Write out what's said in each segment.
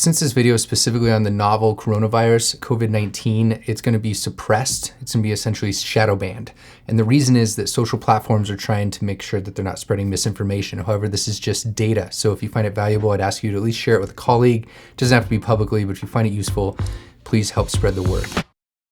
Since this video is specifically on the novel coronavirus, COVID-19, it's going to be suppressed. It's going to be essentially shadow banned. And the reason is that social platforms are trying to make sure that they're not spreading misinformation. However, this is just data. So if you find it valuable, I'd ask you to at least share it with a colleague. It doesn't have to be publicly, but if you find it useful, please help spread the word.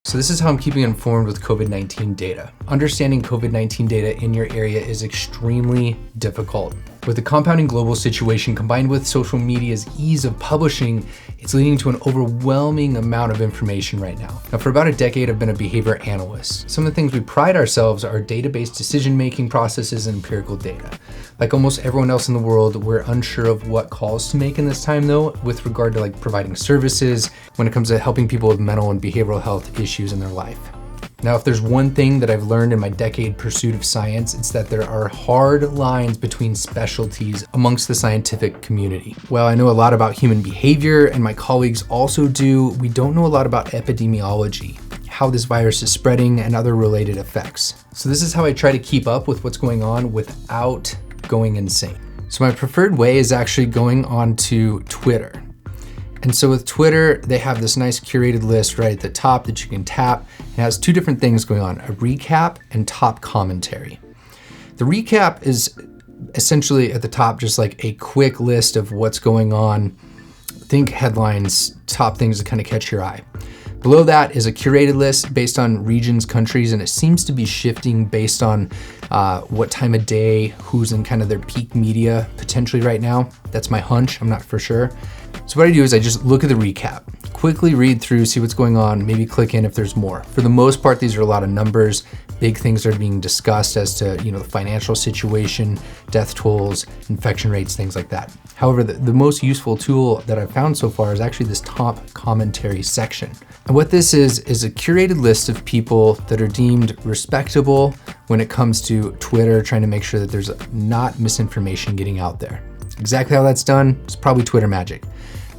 So this is how I'm keeping informed with COVID-19 data. Understanding COVID-19 data in your area is extremely difficult. With the compounding global situation combined with social media's ease of publishing, it's leading to an overwhelming amount of information right now. Now, for about a decade, I've been a behavior analyst. Some of the things we pride ourselves are database decision-making processes and empirical data. Like almost everyone else in the world, we're unsure of what calls to make in this time though, with regard to providing services when it comes to helping people with mental and behavioral health issues in their life. Now, if there's one thing that I've learned in my decade pursuit of science, it's that there are hard lines between specialties amongst the scientific community. While I know a lot about human behavior, and my colleagues also do, we don't know a lot about epidemiology, how this virus is spreading, and other related effects. So this is how I try to keep up with what's going on without going insane. So my preferred way is actually going onto Twitter. And so with Twitter, they have this nice curated list right at the top that you can tap. It has two different things going on, a recap and top commentary. The recap is essentially at the top, just like a quick list of what's going on. Think headlines, top things that kind of catch your eye. Below that is a curated list based on regions, countries, and it seems to be shifting based on what time of day, who's in kind of their peak media potentially right now. That's my hunch, I'm not for sure. So what I do is I just look at the recap, quickly read through, see what's going on, maybe click in if there's more. For the most part, these are a lot of numbers, big things are being discussed as to the financial situation, death tolls, infection rates, things like that. However, the most useful tool that I've found so far is actually this top commentary section. And what this is a curated list of people that are deemed respectable when it comes to Twitter, trying to make sure that there's not misinformation getting out there. Exactly how that's done is probably Twitter magic.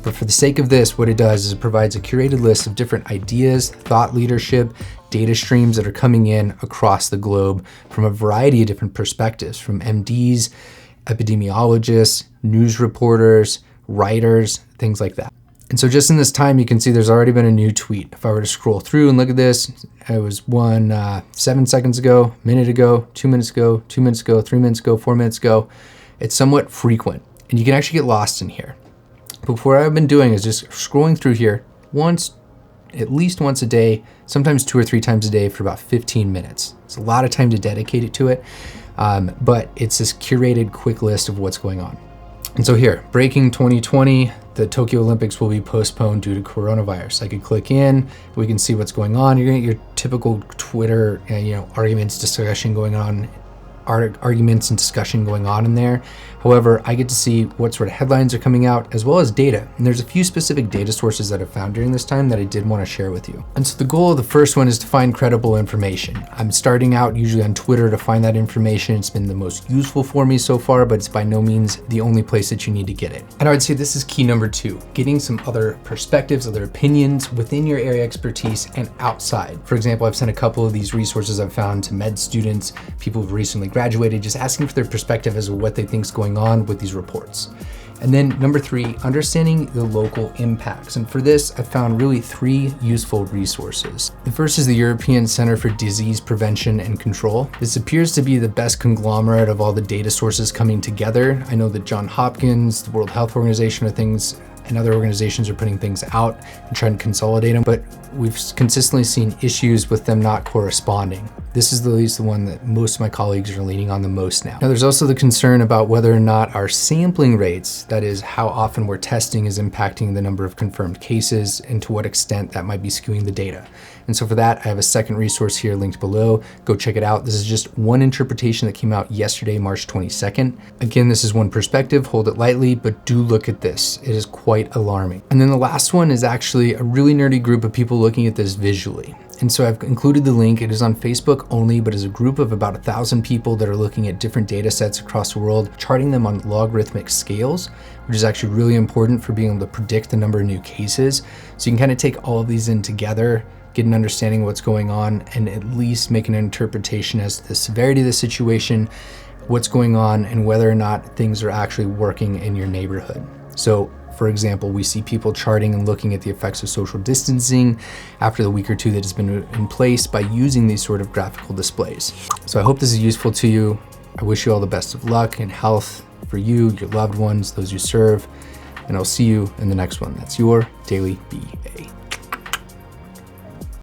But for the sake of this, what it does is it provides a curated list of different ideas, thought leadership, data streams that are coming in across the globe from a variety of different perspectives, from MDs, epidemiologists, news reporters, writers, things like that. And so just in this time, you can see there's already been a new tweet. If I were to scroll through and look at this, it was one 7 seconds ago, minute ago, 2 minutes ago, 2 minutes ago, 3 minutes ago, 4 minutes ago. It's somewhat frequent and you can actually get lost in here. But what I've been doing is just scrolling through here at least once a day, sometimes 2 or 3 times a day for about 15 minutes. It's a lot of time to dedicate it to it, but it's this curated quick list of what's going on. And so here, breaking 2020, the Tokyo Olympics will be postponed due to coronavirus. I could click in, we can see what's going on. You're gonna get your typical Twitter, arguments, discussion going on, arguments and discussion going on in there. However, I get to see what sort of headlines are coming out as well as data. And there's a few specific data sources that I've found during this time that I did want to share with you. And so the goal of the first one is to find credible information. I'm starting out usually on Twitter to find that information. It's been the most useful for me so far, but it's by no means the only place that you need to get it. And I would say this is key number 2, getting some other perspectives, other opinions within your area expertise and outside. For example, I've sent a couple of these resources I've found to med students, people who've recently graduated, just asking for their perspective as to what they think is going on with these reports. And then number 3, understanding the local impacts. And for this, I found really 3 useful resources. The first is the European Center for Disease Prevention and Control. This appears to be the best conglomerate of all the data sources coming together. I know that Johns Hopkins, the World Health Organization and other organizations are putting things out and trying to consolidate them, but we've consistently seen issues with them not corresponding. This is at least the one that most of my colleagues are leaning on the most now. Now, there's also the concern about whether or not our sampling rates, that is how often we're testing, is impacting the number of confirmed cases and to what extent that might be skewing the data. And so for that, I have a second resource here linked below. Go check it out. This is just one interpretation that came out yesterday, March 22nd. Again, this is one perspective, hold it lightly, but do look at this. It is quite alarming. And then the last one is actually a really nerdy group of people looking at this visually. And so I've included the link. It is on Facebook only, but is a group of about 1,000 people that are looking at different data sets across the world, charting them on logarithmic scales, which is actually really important for being able to predict the number of new cases. So you can kind of take all of these in together, get an understanding of what's going on, and at least make an interpretation as to the severity of the situation, what's going on, and whether or not things are actually working in your neighborhood. So For example, we see people charting and looking at the effects of social distancing after the week or two that has been in place by using these sort of graphical displays. So I hope this is useful to you. I wish you all the best of luck and health for you, your loved ones, those you serve, and I'll see you in the next one. That's your Daily BA.